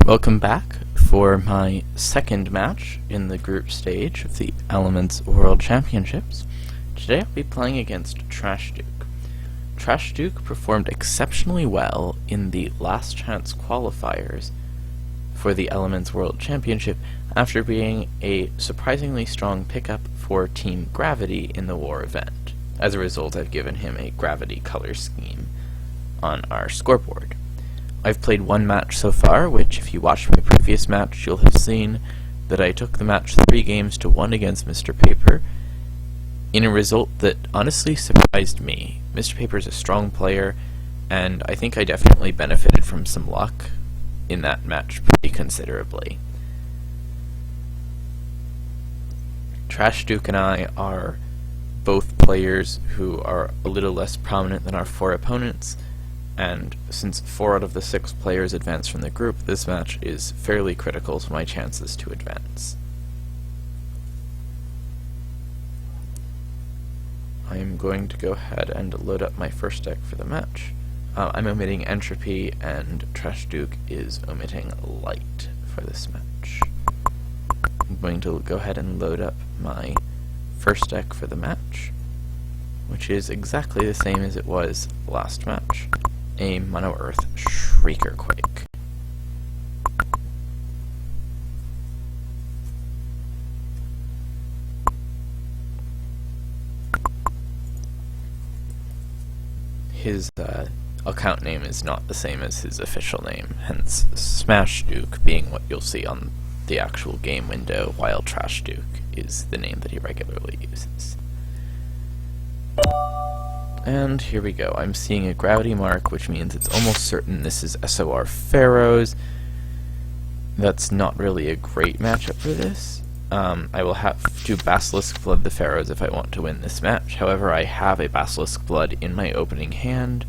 Welcome back for my second match in the group stage of the Elements World Championships. Today I'll be playing against trashduke. Trashduke performed exceptionally well in the last chance qualifiers for the Elements World Championship after being a surprisingly strong pickup for Team Gravity in the war event. As a result, I've given him a gravity color scheme on our scoreboard. I've played one match so far, which if you watched my previous match, you'll have seen that I took the match 3-1 against Mr. Paper in a result that honestly surprised me. Mr. Paper is a strong player, and I think I definitely benefited from some luck in that match pretty considerably. Trashduke and I are both players who are a little less prominent than our 4 opponents, and since 4 out of the 6 players advance from the group, this match is fairly critical to my chances to advance. I am going to go ahead and load up my first deck for the match. I'm omitting Entropy, and Trashduke is omitting Light for this match. I'm going to go ahead and load up my first deck for the match, which is exactly the same as it was last match. A Mono Earth Shrieker Quake. His account name is not the same as his official name, hence Smashduke being what you'll see on the actual game window, while Trashduke is the name that he regularly uses. And here we go. I'm seeing a gravity mark, which means it's almost certain this is SOR Pharaohs. That's not really a great matchup for this. I will have to Basilisk Blood the Pharaohs if I want to win this match. However, I have a Basilisk Blood in my opening hand,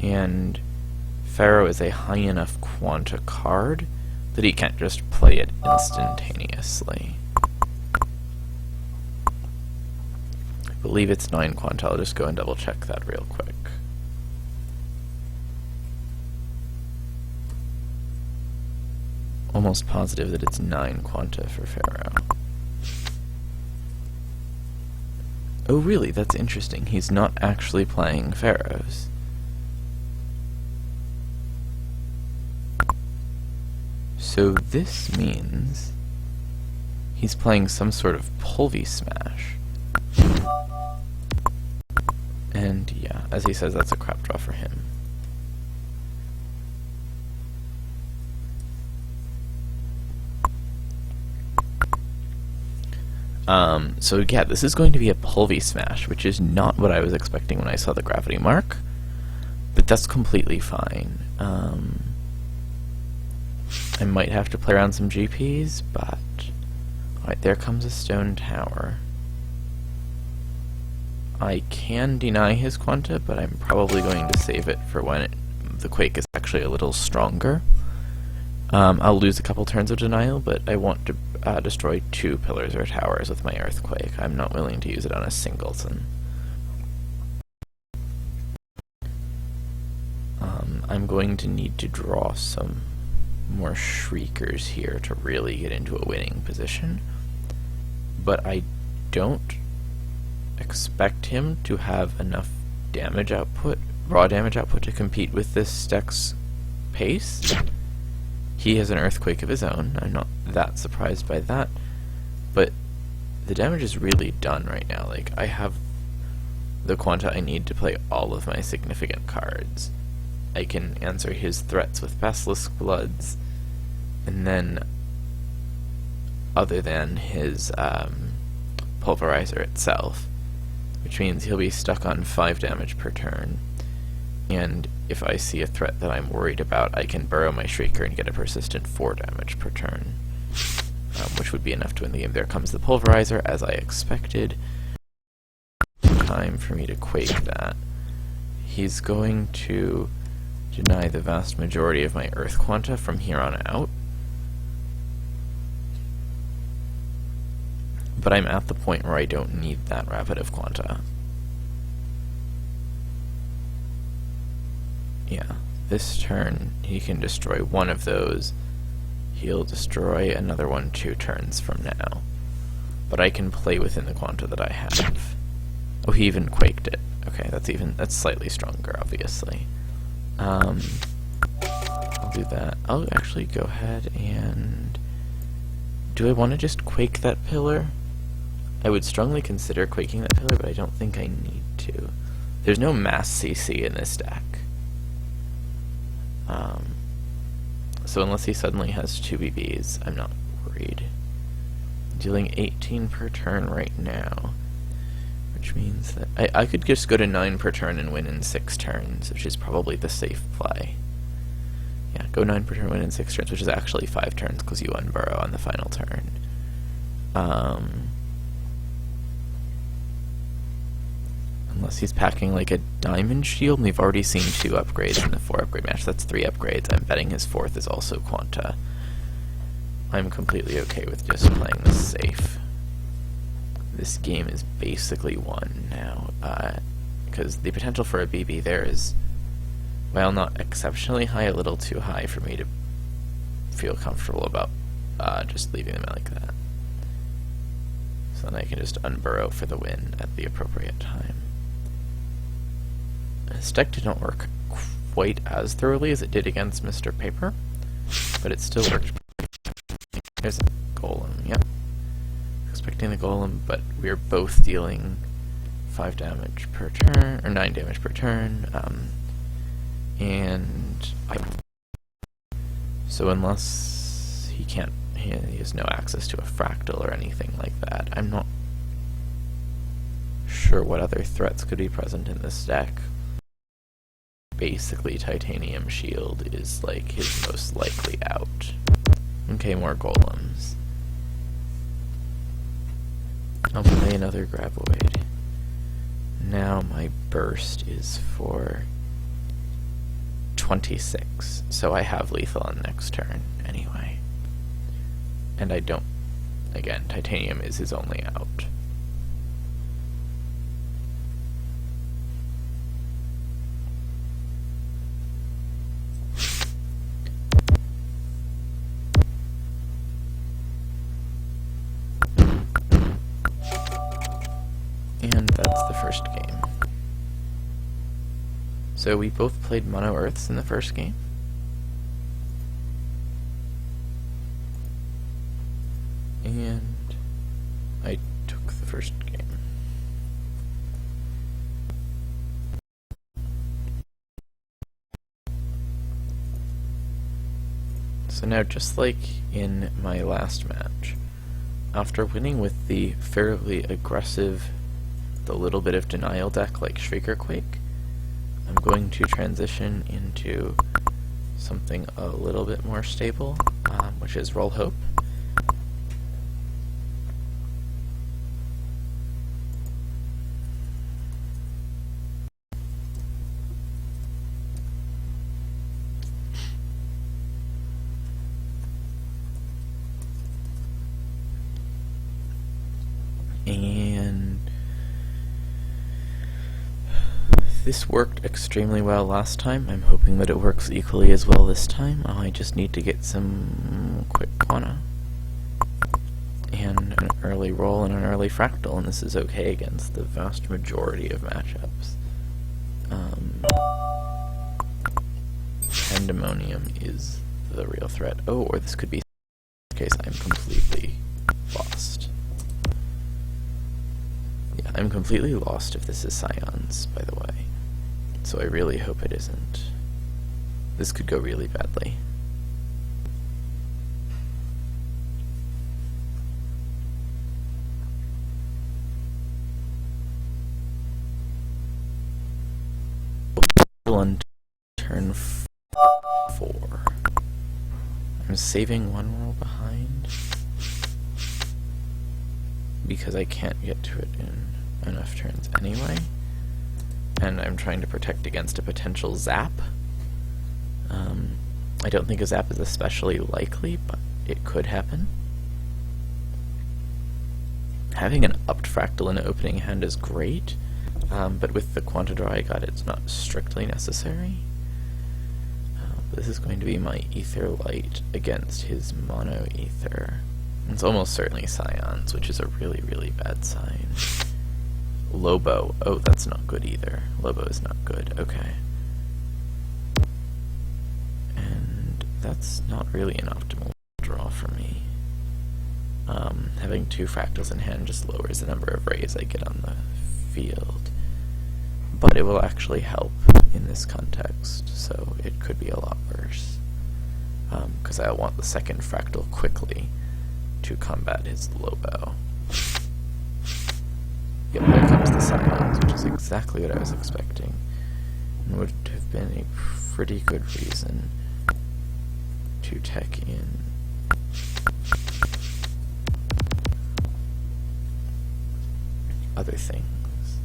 and Pharaoh is a high enough Quanta card that he can't just play it instantaneously. I believe it's 9 Quanta. I'll just go and double check that real quick. Almost positive that it's 9 Quanta for Pharaoh. Oh really, that's interesting. He's not actually playing Pharaohs. So this means he's playing some sort of Pulvy Smash. And yeah, as he says, that's a crap draw for him. So yeah, this is going to be a Pulvy Smash, which is not what I was expecting when I saw the gravity mark, but that's completely fine. I might have to play around some GPs, but alright, there comes a stone tower. I can deny his Quanta, but I'm probably going to save it for when the Quake is actually a little stronger. I'll lose a couple turns of denial, but I want to destroy 2 pillars or towers with my Earthquake. I'm not willing to use it on a singleton. I'm going to need to draw some more Shriekers here to really get into a winning position, but I don't expect him to have enough damage output, raw damage output, to compete with this deck's pace. He has an Earthquake of his own. I'm not that surprised by that, but the damage is really done right now. Like, I have the Quanta I need to play all of my significant cards. I can answer his threats with Basilisk Bloods, and then other than his Pulverizer itself, which means he'll be stuck on 5 damage per turn, and if I see a threat that I'm worried about, I can burrow my Shrieker and get a persistent 4 damage per turn, which would be enough to win the game. There comes the Pulverizer, as I expected. Time for me to Quake that. He's going to deny the vast majority of my Earth Quanta from here on out, but I'm at the point where I don't need that rapid of Quanta. Yeah, this turn he can destroy one of those, he'll destroy another one 2 turns from now. But I can play within the quanta that I have. Oh, he even quaked it. Okay, that's slightly stronger, obviously. I'll do that. I'll actually go ahead and... Do I want to just quake that pillar? I would strongly consider quaking that pillar, but I don't think I need to. There's no mass CC in this deck. So unless he suddenly has 2 BBs, I'm not worried. Dealing 18 per turn right now, which means that I could just go to 9 per turn and win in 6 turns, which is probably the safe play. Yeah, go 9 per turn, win in 6 turns, which is actually 5 turns because you unburrow on the final turn. Unless he's packing like a diamond shield, and we've already seen 2 upgrades in the 4 upgrade match. That's 3 upgrades. I'm betting his 4th is also Quanta. I'm completely okay with just playing this safe. This game is basically won now, because the potential for a BB there is, while not exceptionally high, a little too high for me to feel comfortable about just leaving them like that. So then I can just unburrow for the win at the appropriate time. This deck did not work quite as thoroughly as it did against Mr. Paper, but it still worked. There's a golem, yep. Expecting the golem, but we're both dealing 5 damage per turn, or 9 damage per turn, so unless he has no access to a fractal or anything like that, I'm not sure what other threats could be present in this deck. Basically, Titanium Shield is like his most likely out. Okay, more golems. I'll play another Graboid. Now my burst is for 26, so I have lethal on next turn anyway. And I don't... Again, Titanium is his only out. And that's the first game. So we both played Mono Earths in the first game. And I took the first game. So now, just like in my last match, after winning with the fairly aggressive, the little bit of denial deck like Shrieker Quake, I'm going to transition into something a little bit more stable, which is Roll Hope. And this worked extremely well last time. I'm hoping that it works equally as well this time. I just need to get some quick quanta and an early roll and an early fractal, and this is okay against the vast majority of matchups. Pandemonium is the real threat. Oh, or this could be, in this case I'm completely lost. Yeah, I'm completely lost if this is Scions, by the way. So I really hope it isn't. This could go really badly. On turn 4. I'm saving one roll behind because I can't get to it in enough turns anyway, and I'm trying to protect against a potential zap. I don't think a zap is especially likely, but it could happen. Having an upped fractal in an opening hand is great, but with the quanta draw I got, it's not strictly necessary. this is going to be my Ether Light against his Mono Ether. It's almost certainly Scions, which is a really, really bad sign. Lobo. Oh, that's not good either. Lobo is not good. Okay. And that's not really an optimal draw for me. Having 2 fractals in hand just lowers the number of rays I get on the field. But it will actually help in this context, so it could be a lot worse. Because I want the second fractal quickly to combat his Lobo. Yep, there comes the Scions, which is exactly what I was expecting, and would have been a pretty good reason to tech in. Other things.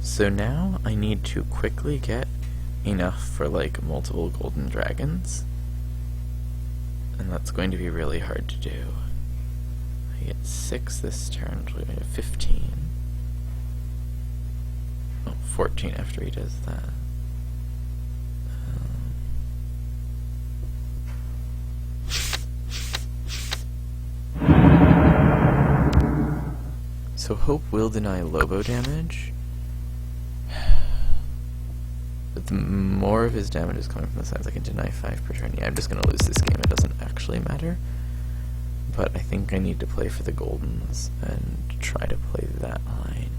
So now I need to quickly get enough for like multiple golden dragons, and that's going to be really hard to do. I get 6 this turn, which will be 15. Oh, 14 after he does that. So Hope will deny Lobo damage, but the more of his damage is coming from the sides, I can deny 5 per turn. Yeah, I'm just going to lose this game, it doesn't actually matter. But I think I need to play for the Goldens and try to play that line.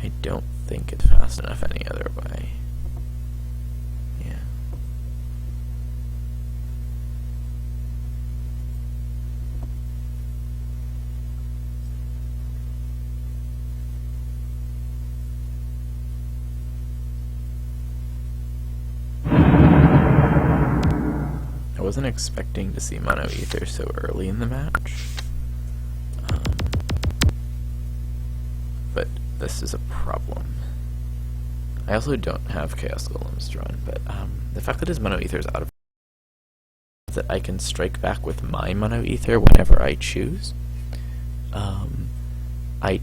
I don't think it's fast enough any other way. Yeah. I wasn't expecting to see Mono Ether so early in the match, but this is a problem. I also don't have Chaos Golems drawn, but the fact that his Mono Ether is out of that I can strike back with my Mono Ether whenever I choose. I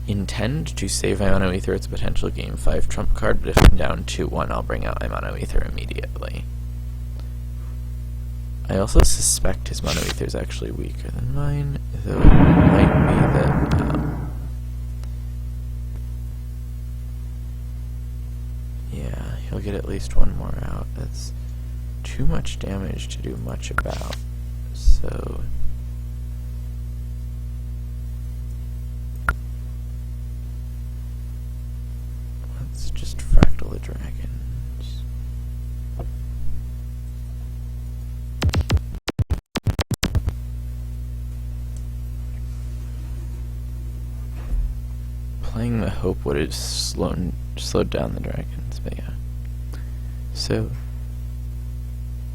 intend to save my Mono Ether as a potential Game 5 trump card, but if I'm down 2-1, I'll bring out my Mono Ether immediately. I also suspect his Mono Ether is actually weaker than mine, though it might be that, yeah, he'll get at least 1 more out. That's too much damage to do much about, so... let's just fractal the dragons. Playing the Hope would have slowed down the dragons, but yeah. So,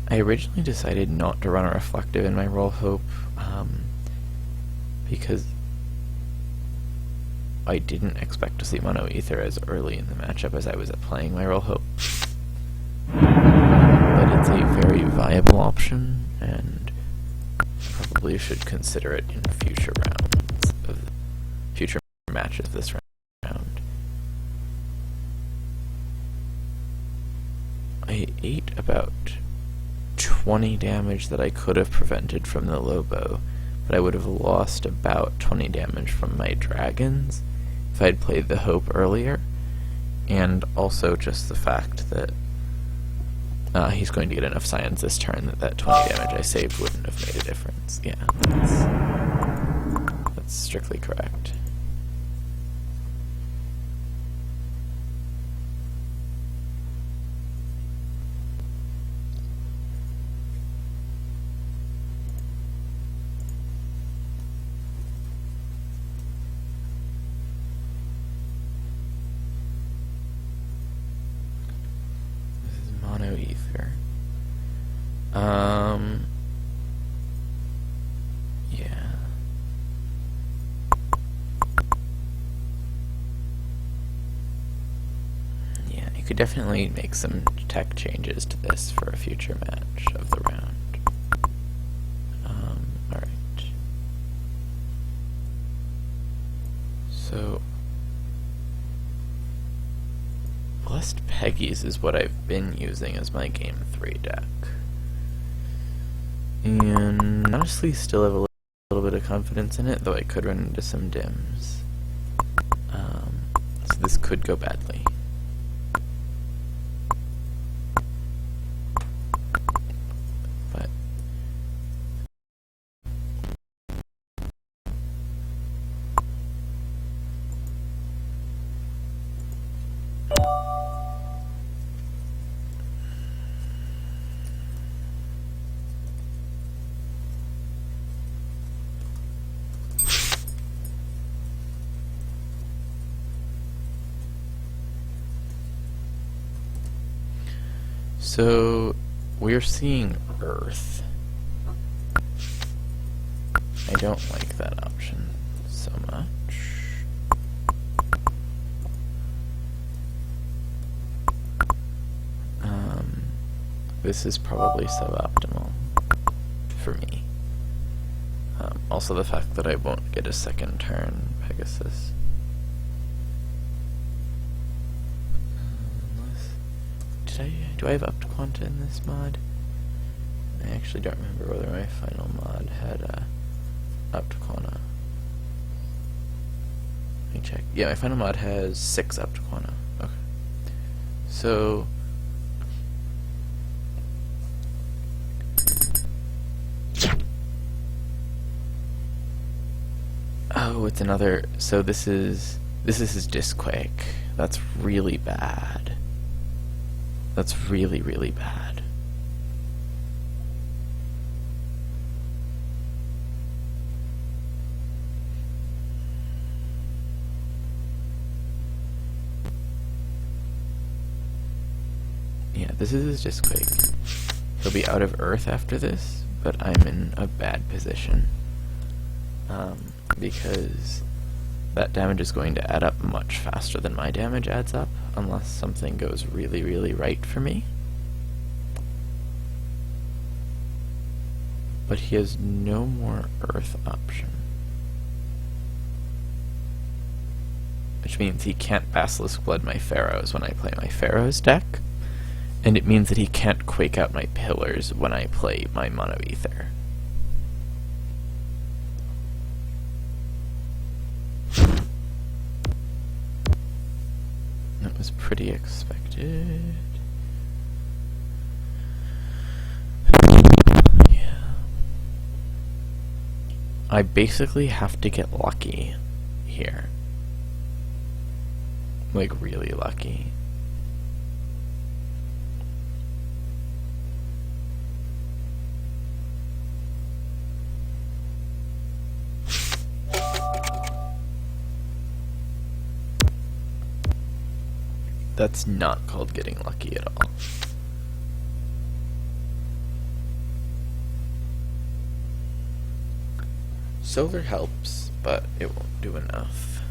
I originally decided not to run a reflective in my roll Hope, because I didn't expect to see Mono Ether as early in the matchup as I was playing my roll Hope. But it's a very viable option, and probably should consider it in future rounds of future matches this round. I ate about 20 damage that I could have prevented from the Lobo, but I would have lost about 20 damage from my dragons if I had played the Hope earlier, and also just the fact that he's going to get enough Scions this turn that 20 damage I saved wouldn't have made a difference. Yeah, that's strictly correct. Mono Ether. Yeah. Yeah, you could definitely make some tech changes to this for a future match of the round. Alright. So, Blessed Peg Peggy's is what I've been using as my Game 3 deck. And honestly still have a little bit of confidence in it, though I could run into some dims. So this could go badly. But so we're seeing Earth. I don't like that option so much. This is probably suboptimal for me. Also the fact that I won't get a second turn Pegasus. Do I have up to Quanta in this mod? I actually don't remember whether my final mod had up to Quanta. Let me check. Yeah, my final mod has 6 up to Quanta. Okay. So oh, it's another. So this is his Disquake. That's really bad. That's really, really bad. Yeah, this is his Disquake. He'll be out of Earth after this, but I'm in a bad position. Because that damage is going to add up much faster than my damage adds up, unless something goes really, really right for me. But he has no more Earth option. Which means he can't Basilisk Blood my Pharaohs when I play my Pharaohs deck, and it means that he can't Quake out my Pillars when I play my Mono Ether. That was pretty expected. Yeah. I basically have to get lucky here. Like, really lucky. That's not called getting lucky at all. Solar helps, but it won't do enough.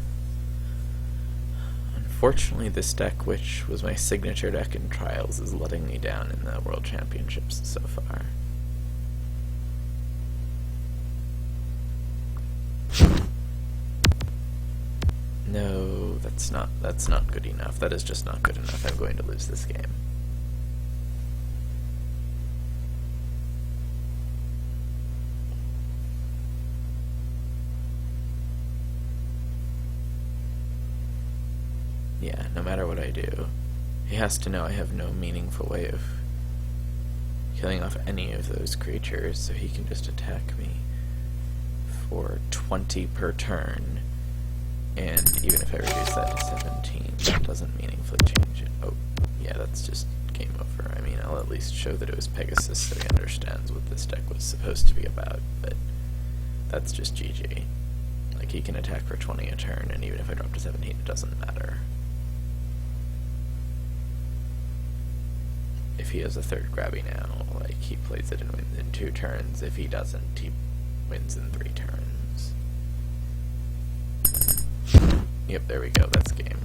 Unfortunately, this deck, which was my signature deck in Trials, is letting me down in the World Championships so far. No, that's not good enough. That is just not good enough. I'm going to lose this game. Yeah, no matter what I do, he has to know I have no meaningful way of killing off any of those creatures, so he can just attack me for 20 per turn. And even if I reduce that to 17, that doesn't meaningfully change it. Oh, yeah, that's just game over. I mean, I'll at least show that it was Pegasus so he understands what this deck was supposed to be about, but that's just GG. Like, he can attack for 20 a turn, and even if I drop to 17, it doesn't matter. If he has a third grabby now, like, he plays it and wins in 2 turns. If he doesn't, he wins in 3 turns. Yep, there we go, that's game.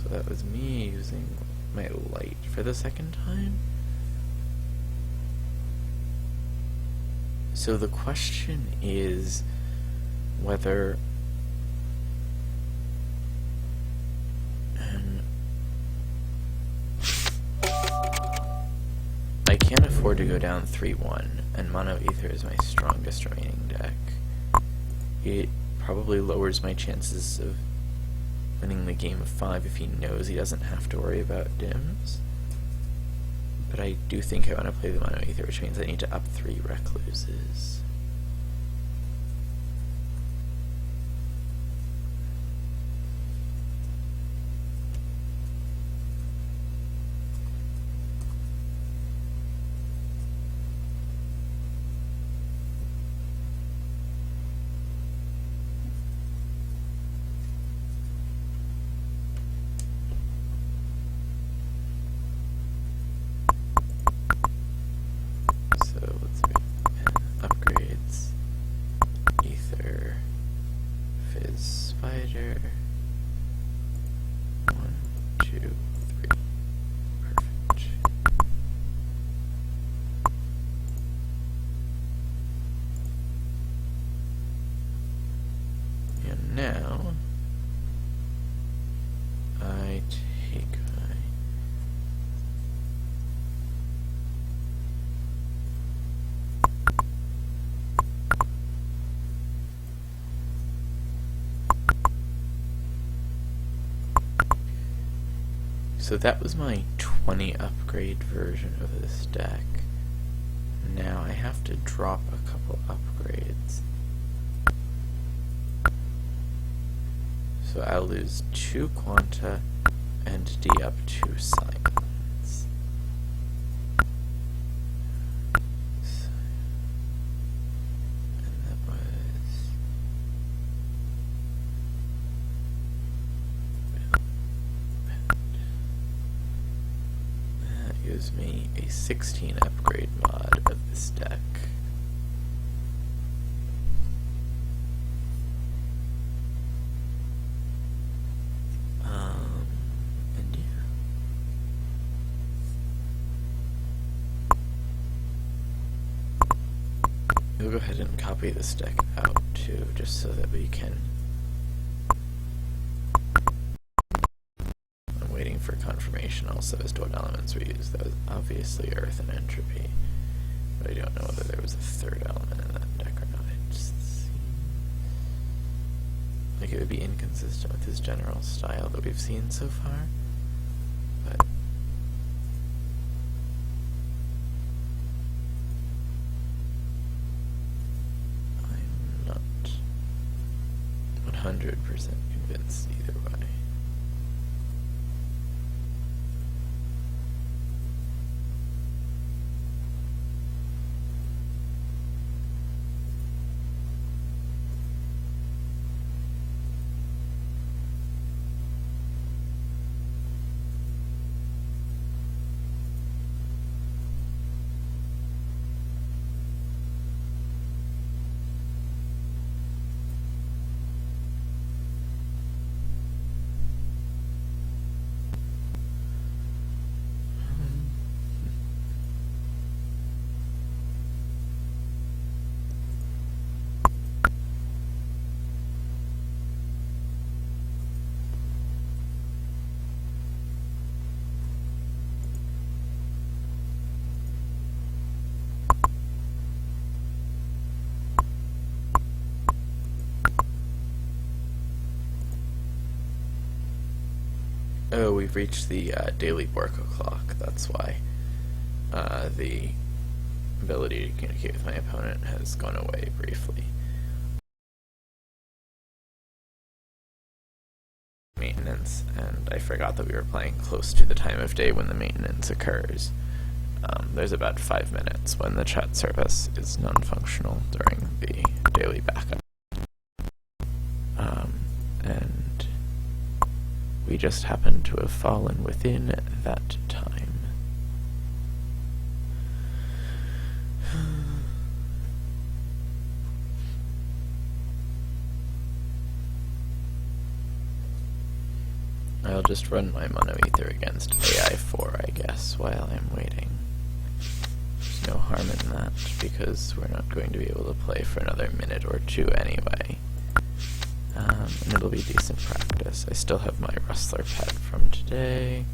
So that was me using my light for the second time. So the question is whether I can't afford to go down 3-1, and Mono Ether is my strongest remaining deck. It probably lowers my chances of winning the game of 5 if he knows he doesn't have to worry about dims. But I do think I want to play the Mono Ether, which means I need to up 3 Recluses. Now, I take my... So that was my 20 upgrade version of this deck. Now I have to drop a couple upgrades. So I'll lose 2 Quanta and D up 2 Science. And that gives me a 16 upgrade mod of this deck. We'll go ahead and copy this deck out too, just so that we can... I'm waiting for confirmation also as to what elements we use. That was obviously Earth and Entropy, but I don't know whether there was a third element in that deck or not. It just seems like it would be inconsistent with his general style that we've seen so far, but... I'm not 100% convinced either way. Oh, we've reached the daily work o'clock. That's why the ability to communicate with my opponent has gone away briefly. Maintenance, and I forgot that we were playing close to the time of day when the maintenance occurs. There's about 5 minutes when the chat service is non-functional during the daily backup. And we just happen to have fallen within that time. I'll just run my Mono Ether against AI4, I guess, while I'm waiting. there's no harm in that, because we're not going to be able to play for another minute or two anyway. And it'll be decent practice. I still have my wrestler pet from today.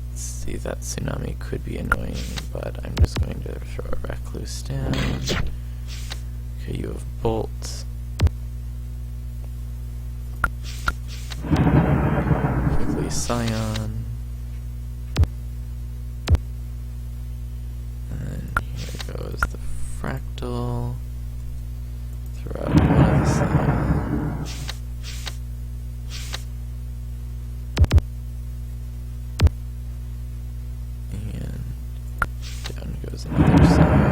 Let's see, that tsunami could be annoying, but I'm just going to throw a recluse down. Okay, you have bolt. Quickly scion. And then here goes the fractal. Throw out one of the scions. And down goes another scion.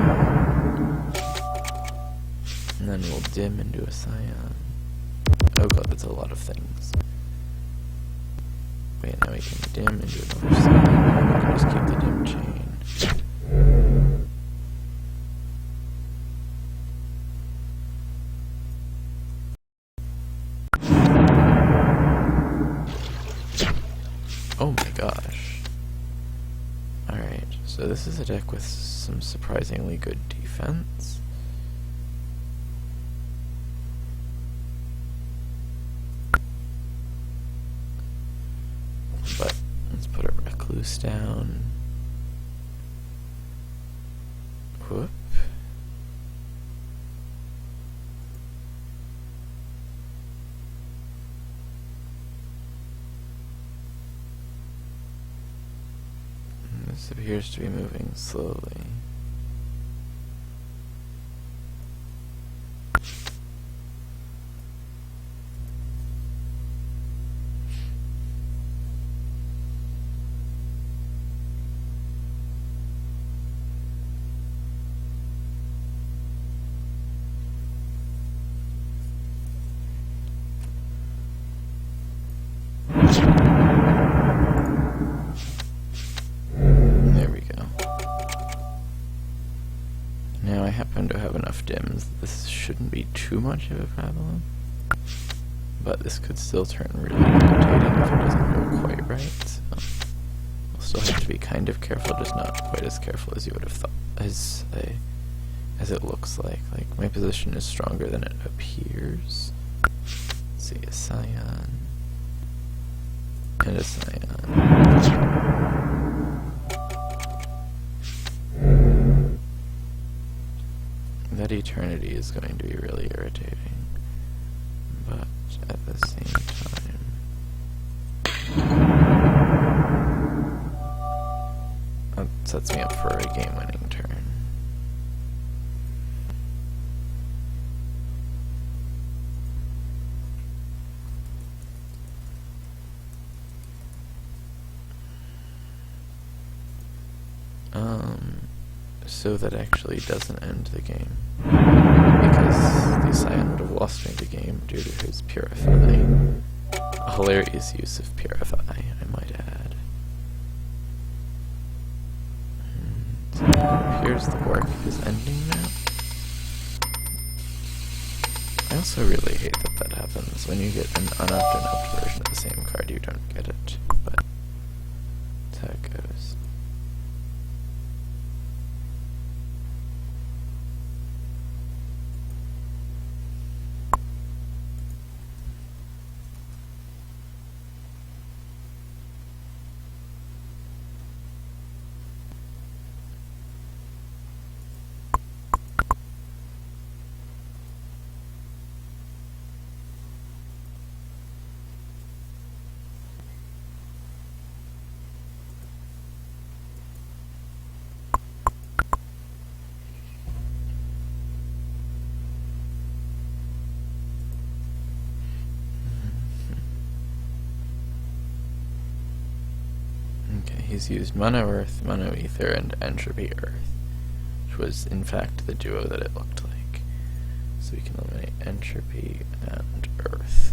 And then we'll dim into a scion. Oh god, that's a lot of things. Wait, now we can dim into another scion. We can just keep the dim chain. Oh my gosh. Alright, so this is a deck with some surprisingly good defense. But let's put a recluse down. Whoop. This appears to be moving slowly. There we go. Now I happen to have enough dims. This shouldn't be too much of a problem. But this could still turn really irritating if it doesn't go quite right. So we'll still have to be kind of careful, just not quite as careful as you would have thought, as it looks like. Like, my position is stronger than it appears. Let's see, a scion. And a scion. That eternity is going to be really irritating. But at the same time, that sets me up for a game-winning turn. So that actually doesn't end the game, because the Scion would have lost me the game due to his Purify. A hilarious use of Purify, I might add. And it appears the work is ending now. I also really hate that that happens. When you get an unopened version of the same card, you don't get it, but that's how it goes. He's used Mono Earth, Mono Ether, and Entropy Earth, which was in fact the duo that it looked like. So we can eliminate Entropy and Earth.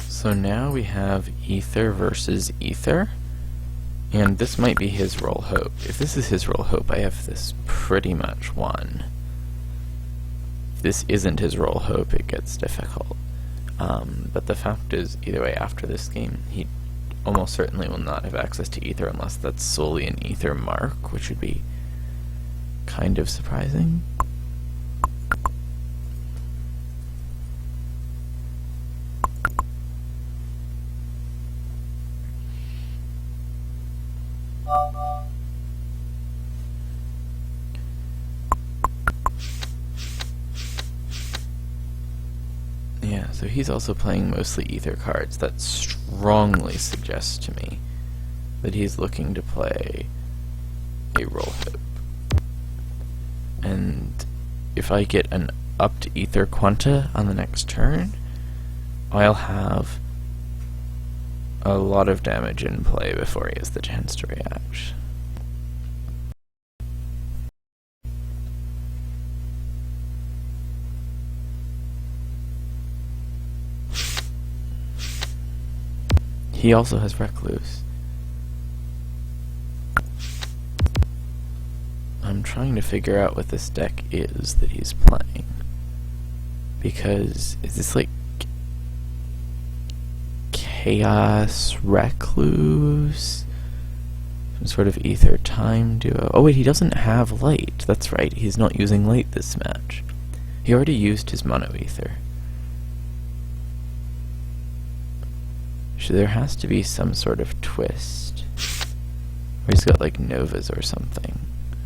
So now we have Ether versus Ether, and this might be his roll hope. If this is his roll hope, I have this pretty much won. If this isn't his roll hope, it gets difficult. But the fact is, either way, after this game, he almost certainly will not have access to Ether unless that's solely an Ether mark, which would be kind of surprising. Yeah, so he's also playing mostly Ether cards. That strongly suggests to me that he's looking to play a roll hope. And if I get an upped Ether Quanta on the next turn, I'll have a lot of damage in play before he has the chance to react. He also has Recluse. I'm trying to figure out what this deck is that he's playing. Because, is this like Chaos Recluse? Some sort of Ether Time duo? Oh wait, he doesn't have Light. That's right, he's not using Light this match. He already used his Mono Ether. So there has to be some sort of twist. Or he's got like Novas or something.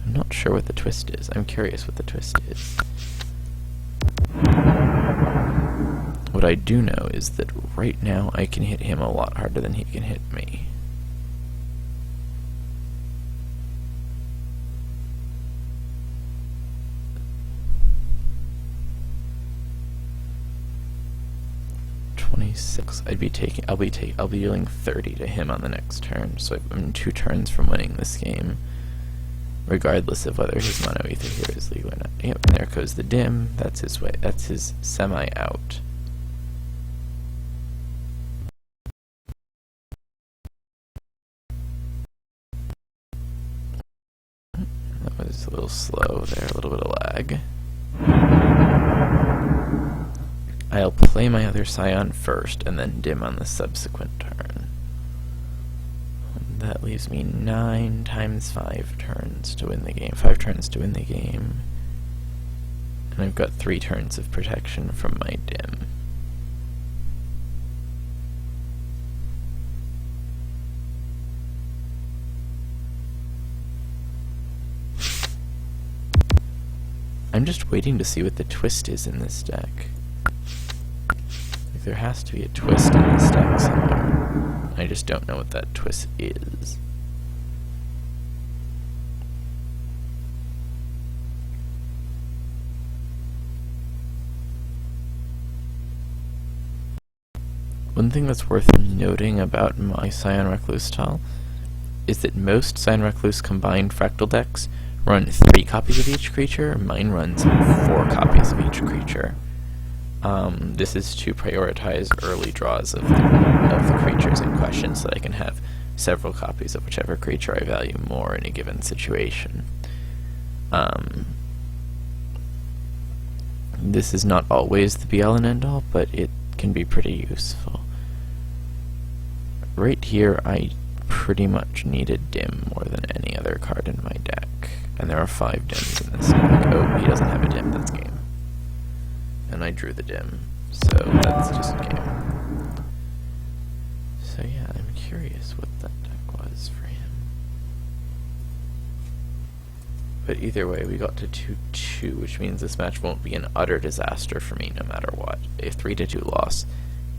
I'm not sure what the twist is. I'm curious what the twist is. What I do know is that right now I can hit him a lot harder than he can hit me. I'll be dealing 30 to him on the next turn, so I'm 2 turns from winning this game, regardless of whether his Mono Ether here is legal or not. Yep, and there goes the dim. That's his way. That's his semi-out. That was a little slow there, a little bit of lag. I'll play my other Scion first, and then dim on the subsequent turn. That leaves me 9 times 5 turns to win the game. 5 turns to win the game. And I've got 3 turns of protection from my dim. I'm just waiting to see what the twist is in this deck. There has to be a twist in this deck somewhere. I just don't know what that twist is. One thing that's worth noting about my Scion Recluse style is that most Scion Recluse combined fractal decks run 3 copies of each creature. Mine runs 4 copies of each creature. This is to prioritize early draws of the creatures in question so that I can have several copies of whichever creature I value more in a given situation. This is not always the be-all and end-all, but it can be pretty useful. Right here, I pretty much need a dim more than any other card in my deck. And there are 5 dims in this deck. Oh, he doesn't have a dim, that's game. And I drew the dim, so that's just game. So yeah, I'm curious what that deck was for him. But either way, we got to 2-2, which means this match won't be an utter disaster for me no matter what. A 3-2 loss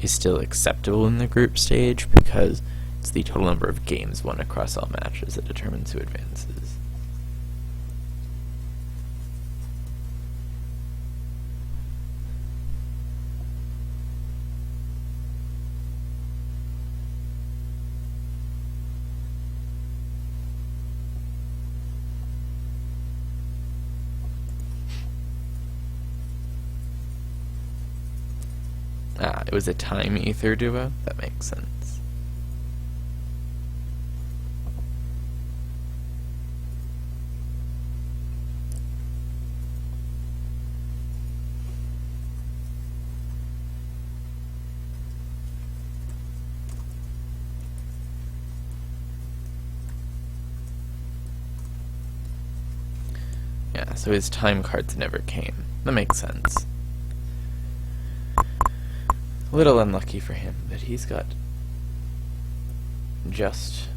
is still acceptable in the group stage because it's the total number of games won across all matches that determines who advances. Ah, it was a time ether duo? That makes sense. Yeah, so his time cards never came. That makes sense. A little unlucky for him, but he's got just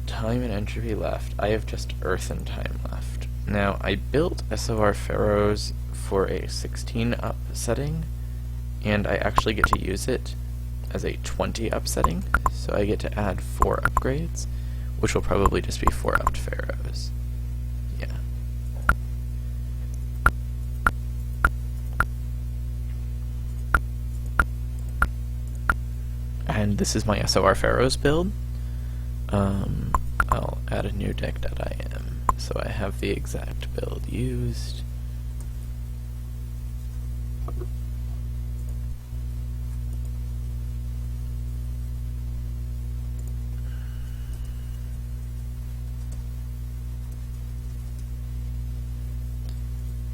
time and entropy left. I have just earth and time left. Now, I built SOR Pharaohs for a 16 up setting, and I actually get to use it as a 20 up setting, so I get to add 4 upgrades, which will probably just be 4 upped Pharaohs. Yeah. And this is my SOR Pharaohs build. I'll add a new deck.im, so I have the exact build used.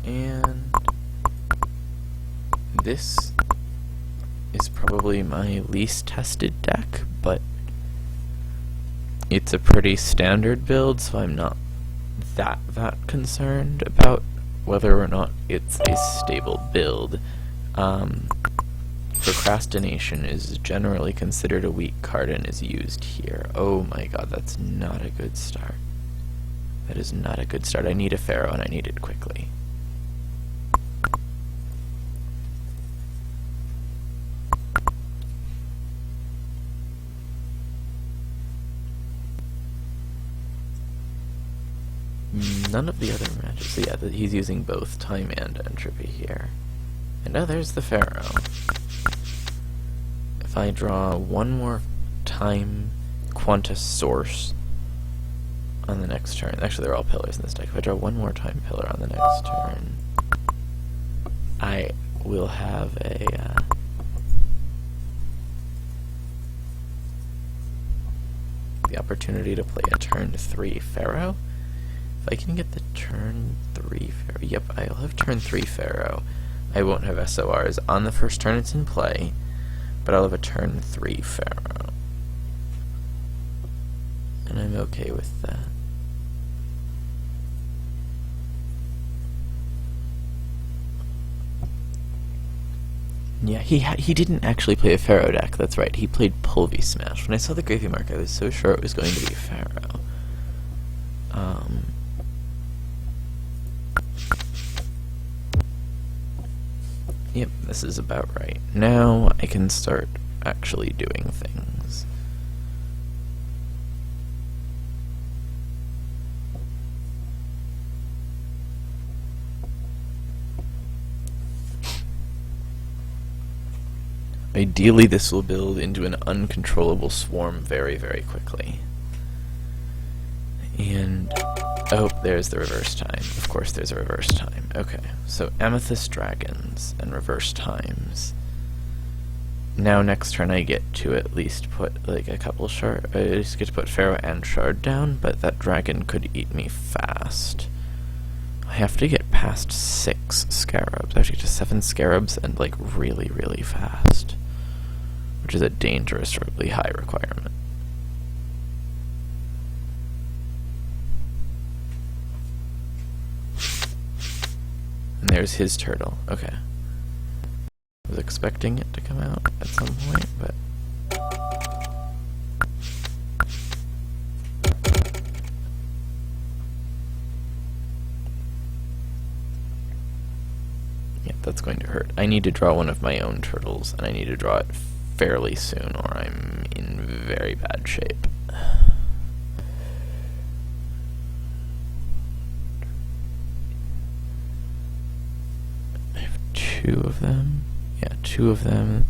And this is probably my least tested deck, but it's a pretty standard build, so I'm not that concerned about whether or not it's a stable build. Procrastination is generally considered a weak card and is used here. Oh my god, that's not a good start. That is not a good start. I need a Pharaoh and I need it quickly. None of the other matches. So yeah, he's using both time and entropy here. And now there's the Pharaoh. If I draw one more time Quanta Source on the next turn, actually they're all pillars in this deck. If I draw one more time pillar on the next turn, I will have a the opportunity to play a turn 3 Pharaoh. If I can get the turn 3 Pharaoh, yep, I'll have turn 3 Pharaoh. I won't have SORs on the first turn it's in play, but I'll have a turn 3 Pharaoh. And I'm okay with that. Yeah, he didn't actually play a Pharaoh deck, that's right, he played Pulvy Smash. When I saw the gravy mark, I was so sure it was going to be Pharaoh. Yep, this is about right. Now I can start actually doing things. Ideally, this will build into an uncontrollable swarm very, very quickly. And oh, there's the reverse time. Of course there's a reverse time. Okay, so Amethyst Dragons and reverse times. Now next turn I get to at least put like a couple shard, I just get to put Pharaoh and Shard down, but that dragon could eat me fast. I have to get past 6 Scarabs. I have to get to 7 Scarabs and like really, really fast, which is a dangerously high requirement. And there's his turtle. Okay. I was expecting it to come out at some point, but... yeah, that's going to hurt. I need to draw one of my own turtles, and I need to draw it fairly soon, or I'm in very bad shape. I have 2 of them. Yeah, 2 of them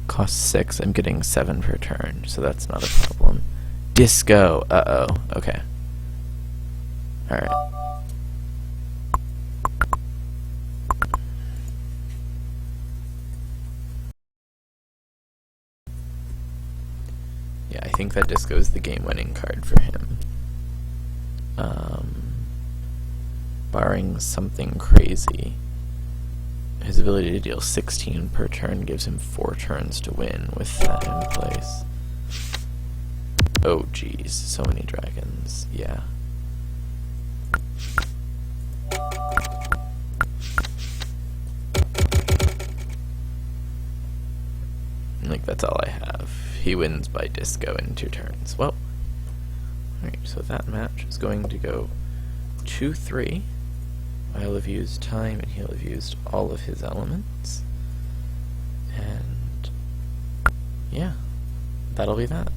cost 6. I'm getting 7 per turn, so that's not a problem. Disco! Uh-oh. Okay. Alright. Yeah, I think that Disco's the game-winning card for him. Barring something crazy, his ability to deal 16 per turn gives him 4 turns to win with that in place. Oh geez, so many dragons, yeah. Like, that's all I have. He wins by Disco in 2 turns. Well, alright, so that match is going to go 2-3. I'll have used time and he'll have used all of his elements. And yeah, that'll be that.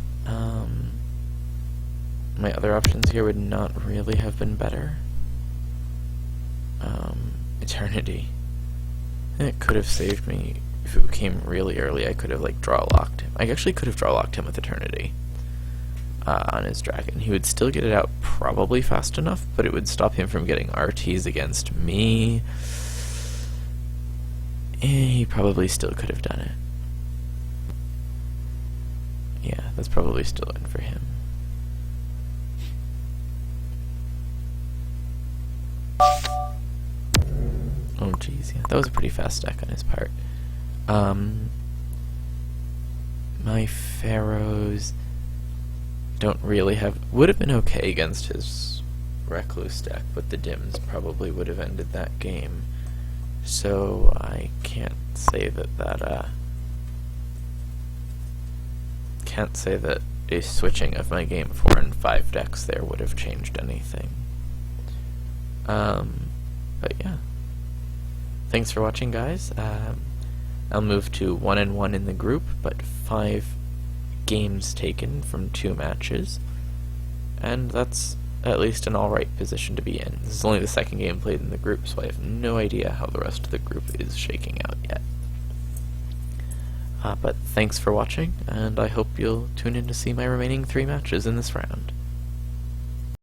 My other options here would not really have been better. Eternity. It could have saved me if it came really early. I could have like draw locked him. I actually could have draw locked him with Eternity on his dragon. He would still get it out probably fast enough, but it would stop him from getting RTs against me. He probably still could have done it. Yeah, that's probably still in for him. Oh geez, yeah, that was a pretty fast deck on his part. My pharaohs don't really have... would have been okay against his recluse deck, but the dims probably would have ended that game. So I can't say that can't say that a switching of my game 4 and 5 decks there would have changed anything. But yeah. Thanks for watching, guys. I'll move to 1-1 in the group, but 5 games taken from 2 matches, and that's at least an alright position to be in. This is only the 2nd game played in the group, so I have no idea how the rest of the group is shaking out yet. But thanks for watching, and I hope you'll tune in to see my remaining 3 matches in this round.